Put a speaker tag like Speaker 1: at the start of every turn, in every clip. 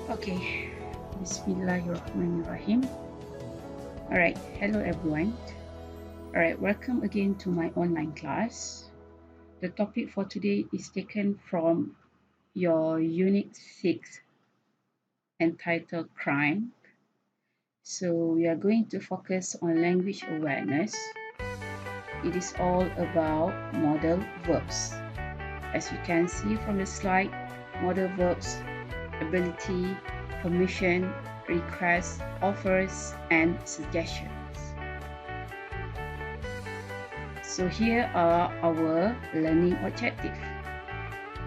Speaker 1: Okay, Bismillahirrahmanirrahim. Alright, hello everyone. Alright, welcome again to my online class. The topic for today is taken from your Unit 6 entitled Crime. So we are going to focus on language awareness. It is all about modal verbs. As you can see from the slide, modal verbs, ability, permission, requests, offers, and suggestions. So here are our learning objectives.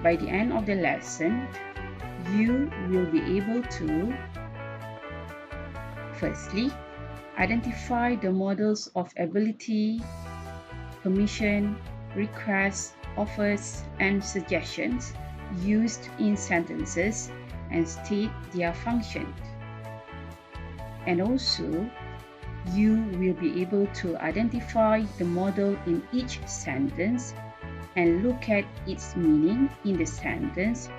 Speaker 1: By the end of the lesson, you will be able to firstly, identify the modals of ability, permission, requests, offers, and suggestions used in sentences and state their function. And also, you will be able to identify the modal in each sentence and look at its meaning in the sentence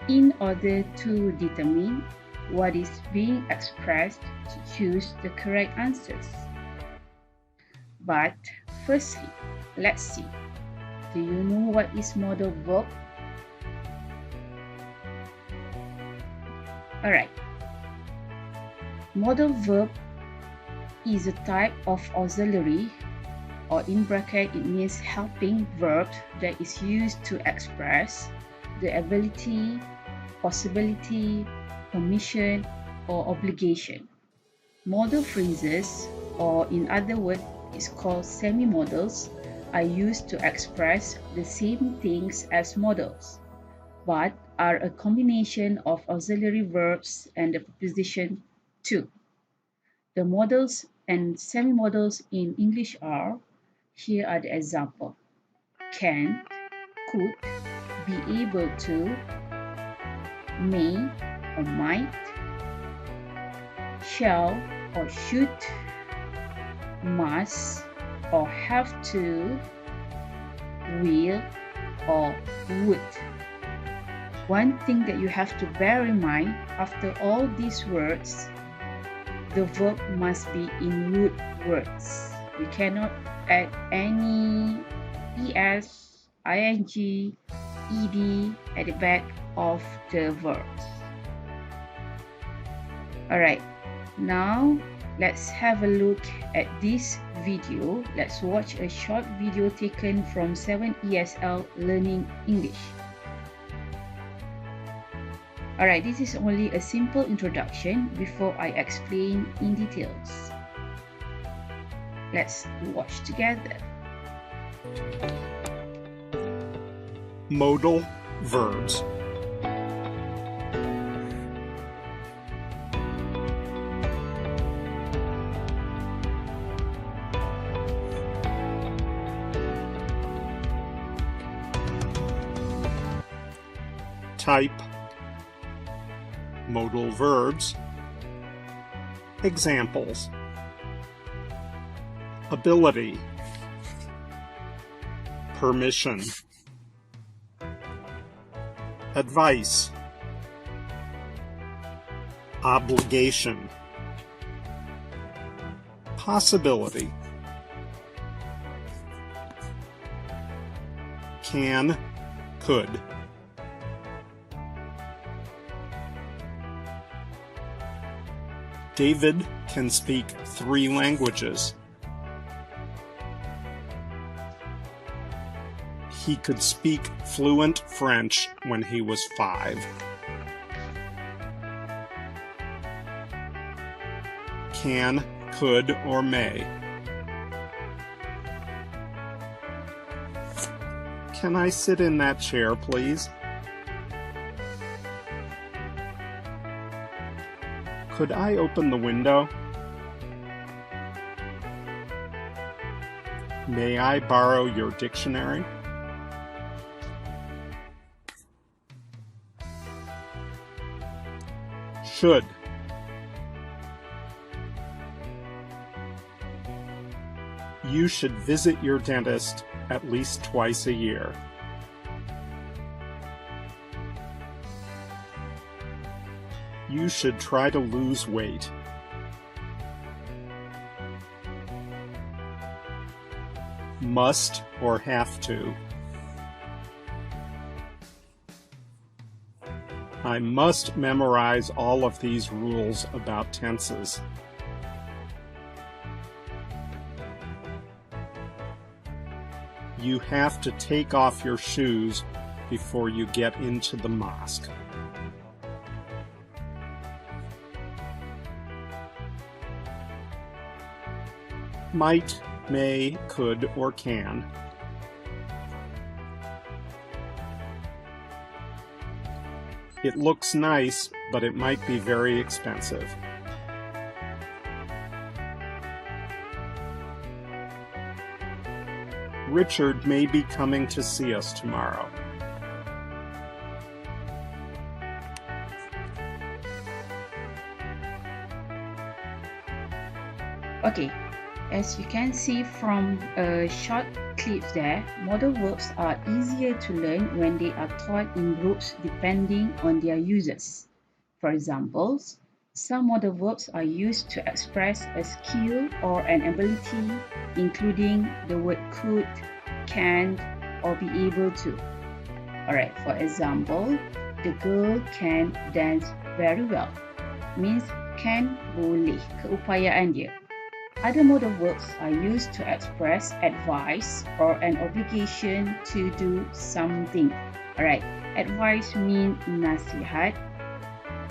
Speaker 1: in order to determine what is being expressed to choose the correct answers. But firstly, let's see. Do you know what is modal verb? Alright. Modal verb is a type of auxiliary, or in bracket it means helping verb that is used to express the ability, possibility, permission, or obligation. Modal phrases, or in other words, it's called semi-modals, are used to express the same things as modals, but are a combination of auxiliary verbs and the preposition to. The modals and semi-modals in English are, here are the example: can, could, be able to, may or might, shall or should, must or have to, will or would. One thing that you have to bear in mind, after all these words, the verb must be in root words. You cannot add any es, ing, ed at the back of the verbs. Alright, now let's have a look at this video. Let's watch a short video taken from 7ESL Learning English. Alright, this is only a simple introduction before I explain in details. Let's watch together.
Speaker 2: Modal verbs. Type modal verbs. Examples: ability, permission, advice, obligation, possibility, can, could. David can speak 3 languages. He could speak fluent French when he was 5. Can, could, or may. Can I sit in that chair, please? Could I open the window? May I borrow your dictionary? Should. You should visit your dentist at least twice a year. You should try to lose weight. Must or have to. I must memorize all of these rules about tenses. You have to take off your shoes before you get into the mosque. Might, may, could, or can. It looks nice, but it might be very expensive. Richard may be coming to see us tomorrow.
Speaker 1: Okay, as you can see from a short clip there, modal verbs are easier to learn when they are taught in groups depending on their users. For example, some modal verbs are used to express a skill or an ability, including the word could, can, or be able to. Alright, for example, the girl can dance very well. Means can, boleh, keupayaan dia. Other modal verbs are used to express advice or an obligation to do something. Alright, advice means nasihat.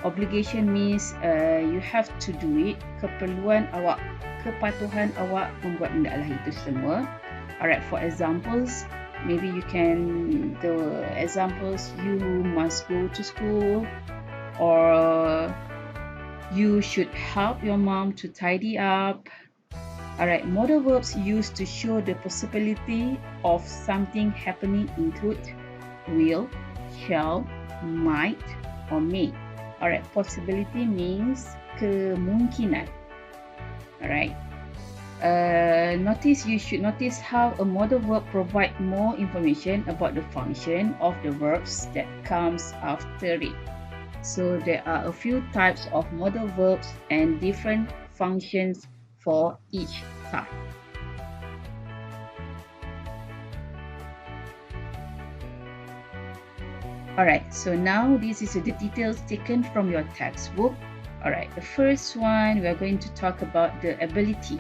Speaker 1: Obligation means you have to do it. Keperluan awak, kepatuhan awak membuat benda lah itu semua. Alright, for examples, maybe you can, the examples, you must go to school, or you should help your mom to tidy up. Alright, modal verbs used to show the possibility of something happening include will, shall, might, or may. Alright, possibility means kemungkinan. Alright. You should notice how a modal verb provides more information about the function of the verbs that comes after it. So there are a few types of modal verbs and different functions for each type. Alright, so now this is the details taken from your textbook. Alright, the first one we are going to talk about the ability.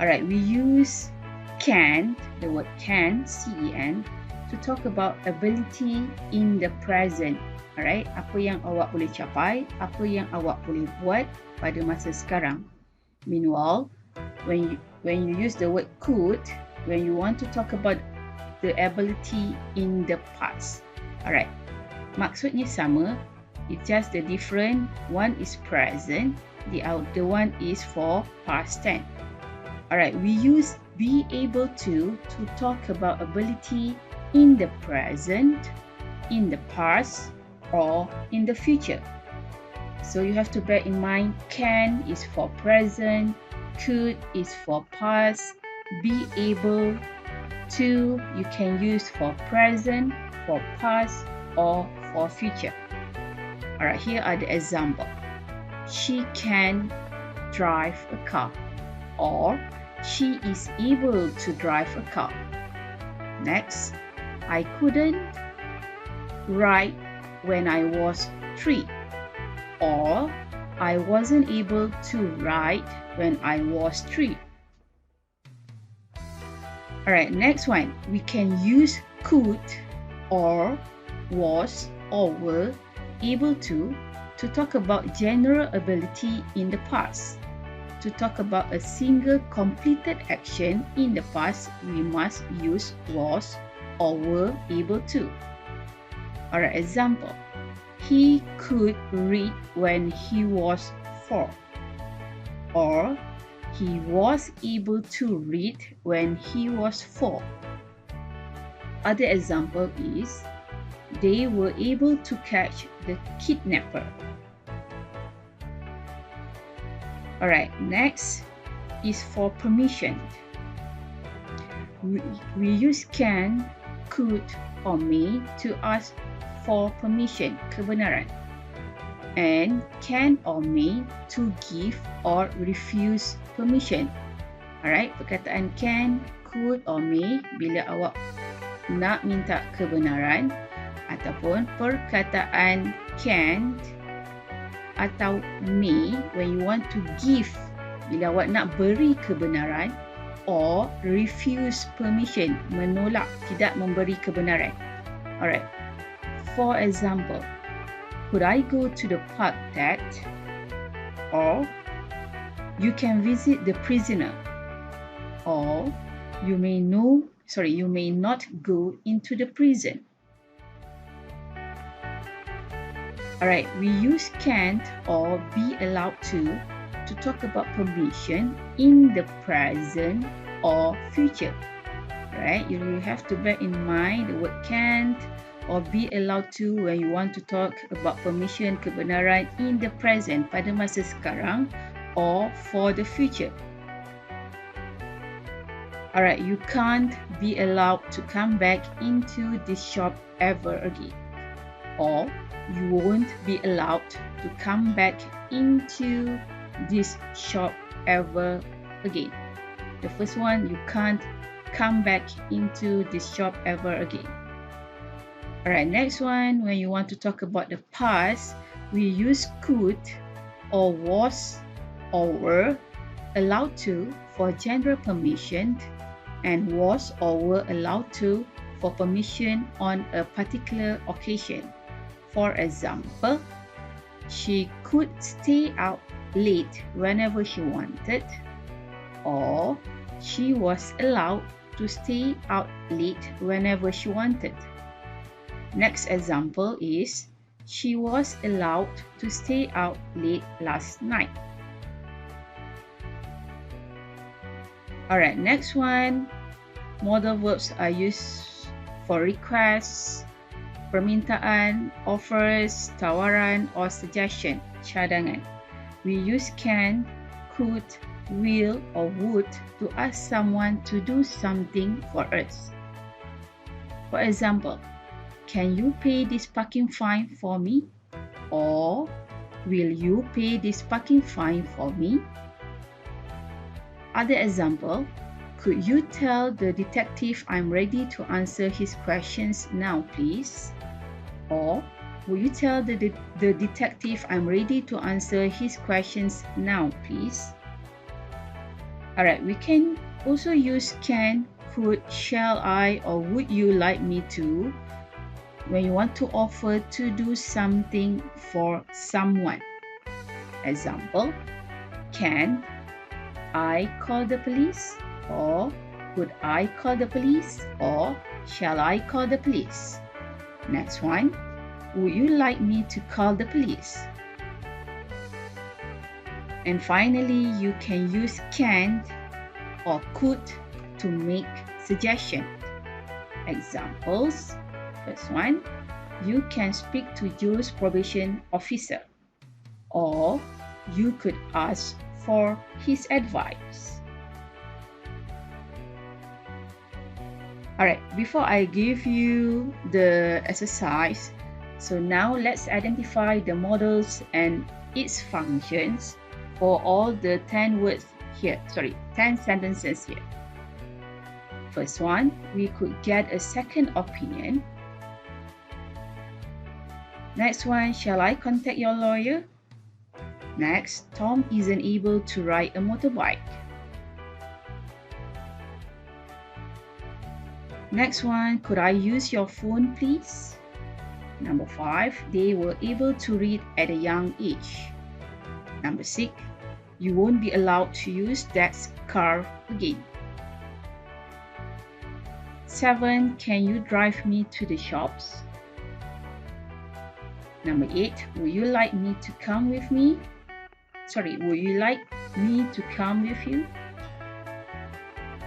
Speaker 1: Alright, we use can, the word can, C-E-N, to talk about ability in the present. Alright, apa yang awak boleh capai, apa yang awak boleh buat pada masa sekarang. Meanwhile, when you use the word could, when you want to talk about the ability in the past. Alright, maksudnya sama, it's just the different. One is present, the other one is for past tense. Alright, we use be able to talk about ability in the present, in the past, or in the future. So you have to bear in mind, can is for present, could is for past, be able to you can use for present, for past, or for future. Alright, here are the examples. She can drive a car, or she is able to drive a car. Next, I couldn't write when I was 3, or I wasn't able to write when I was 3. Alright, next one, we can use could or was or were able to talk about general ability in the past. To talk about a single completed action in the past, we must use was or were able to. Alright, example. He could read when he was 4. Or he was able to read when he was 4. Other example is they were able to catch the kidnapper. Alright, next is for permission. We use can, could, or may to ask for permission, kebenaran. and can or may to give or refuse permission. Alright, perkataan can, could or may bila awak nak minta kebenaran, ataupun perkataan can't atau may when you want to give bila awak nak beri kebenaran, or refuse permission, menolak, tidak memberi kebenaran. Alright, for example, could I go to the park, Dad? Or you can visit the prisoner. Or you may not go into the prison. Alright, we use can't or be allowed to talk about permission in the present or future. Right? You have to bear in mind the word can't or be allowed to when you want to talk about permission, kebenaran in the present, pada masa sekarang, or for the future. Alright, you can't be allowed to come back into this shop ever again. Or you won't be allowed to come back into this shop ever again. The first one, you can't come back into this shop ever again. Alright, next one, when you want to talk about the past, we use could or was or were allowed to for general permission, and was or were allowed to for permission on a particular occasion. For example, she could stay out late whenever she wanted, or she was allowed to stay out late whenever she wanted. Next example is, she was allowed to stay out late last night. Alright, next one, modal verbs are used for requests, permintaan, offers, tawaran, or suggestion, cadangan. We use can, could, will, or would to ask someone to do something for us. For example, can you pay this parking fine for me? Or will you pay this parking fine for me? Other example, could you tell the detective I'm ready to answer his questions now, please? Or will you tell the detective I'm ready to answer his questions now, please? Alright, we can also use can, could, shall I, or would you like me to when you want to offer to do something for someone. Example, can I call the police? Or could I call the police? Or shall I call the police? Next one, would you like me to call the police? And finally, you can use can or could to make suggestion. Examples, first one, you can speak to Joe's probation officer. Or you could ask for his advice. Alright, before I give you the exercise, so now let's identify the models and its functions for all the 10 sentences here. First one, we could get a second opinion. Next one, shall I contact your lawyer? Next, Tom isn't able to ride a motorbike. Next one, could I use your phone, please? Number 5, they were able to read at a young age. Number 6, you won't be allowed to use Dad's car again. 7, can you drive me to the shops? Number 8, would you like me to come with me? Would you like me to come with you?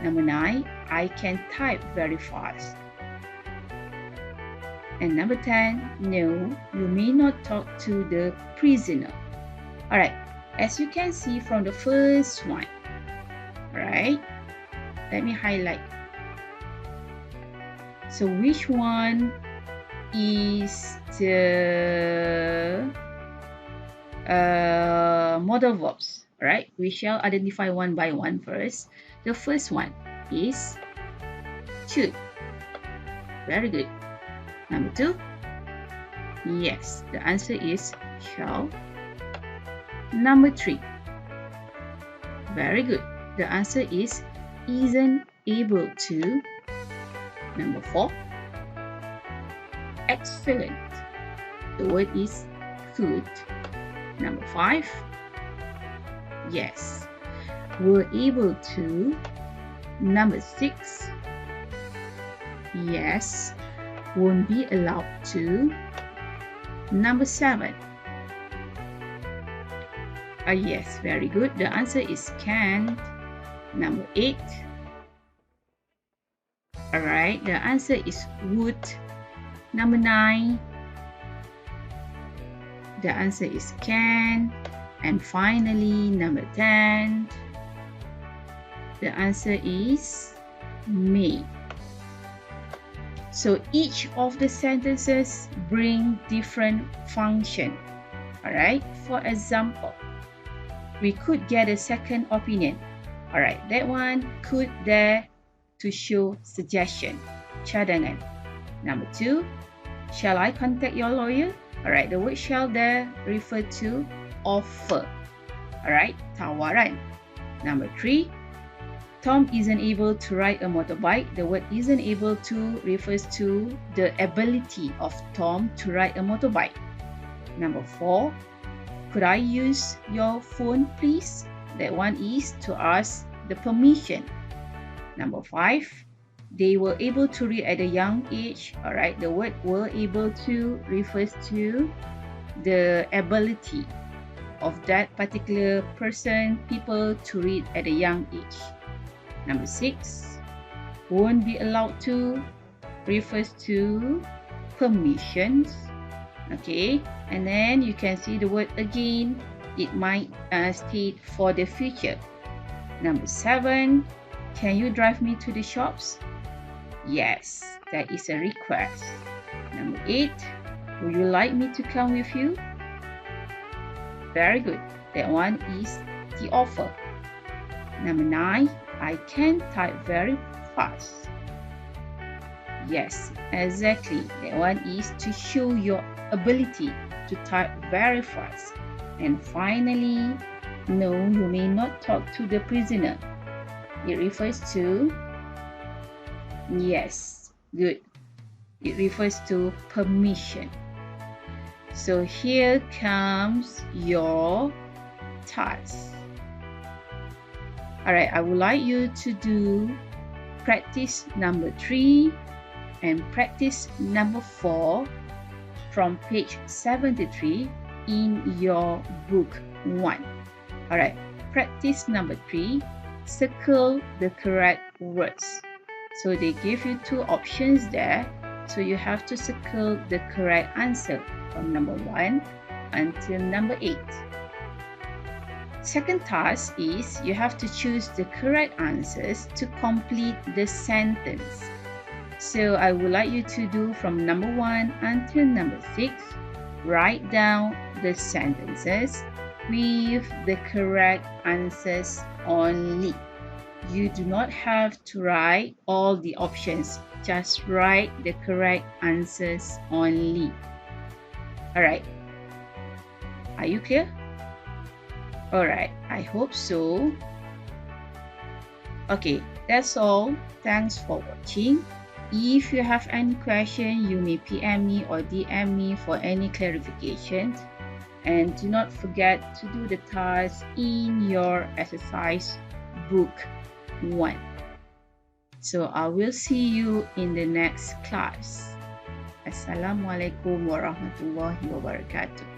Speaker 1: Number 9, I can type very fast. And number 10, no, you may not talk to the prisoner. Alright, as you can see from the first one, right? Let me highlight. So which one is the modal verbs. Right? We shall identify one by one first. The first one is should. Very good. Number 2. Yes, the answer is shall. Number 3. Very good. The answer is isn't able to. Number 4. Excellent. The word is could. Number 5. Yes, were able to. Number 6. Yes, won't be allowed to. Number 7. Yes, very good. The answer is can. Number 8. Alright, the answer is would. Number 9. The answer is can. And finally, number 10. The answer is may. So each of the sentences bring different function. Alright, for example, we could get a second opinion. Alright, that one could there to show suggestion, cadangan. Number 2, shall I contact your lawyer? Alright, the word shall there refer to offer. Alright, tawaran. Number 3, Tom isn't able to ride a motorbike. The word isn't able to refers to the ability of Tom to ride a motorbike. Number 4, could I use your phone please? That one is to ask the permission. Number 5, they were able to read at a young age. Alright, the word were able to refers to the ability of that particular person, people to read at a young age. Number 6, won't be allowed to refers to permissions. Okay, and then you can see the word again. It might state for the future. Number 7, can you drive me to the shops? Yes, that is a request. Number 8, would you like me to come with you? Very good. That one is the offer. Number 9, I can type very fast. Yes, exactly. That one is to show your ability to type very fast. And finally, no, you may not talk to the prisoner. It refers to, yes, good. It refers to permission. So here comes your task. Alright, I would like you to do practice number 3 and practice number 4 from page 73 in your book 1. Alright, practice number 3, circle the correct words. So they give you 2 options there. So you have to circle the correct answer from number 1 until number 8. Second task is you have to choose the correct answers to complete the sentence. So I would like you to do from number 1 until number 6. Write down the sentences with the correct answers only. You do not have to write all the options. Just write the correct answers only. Alright. Are you clear? Alright, I hope so. Okay, that's all. Thanks for watching. If you have any question, you may PM me or DM me for any clarifications. And do not forget to do the task in your exercise book 1. So I will see you in the next class. Assalamualaikum warahmatullahi wabarakatuh.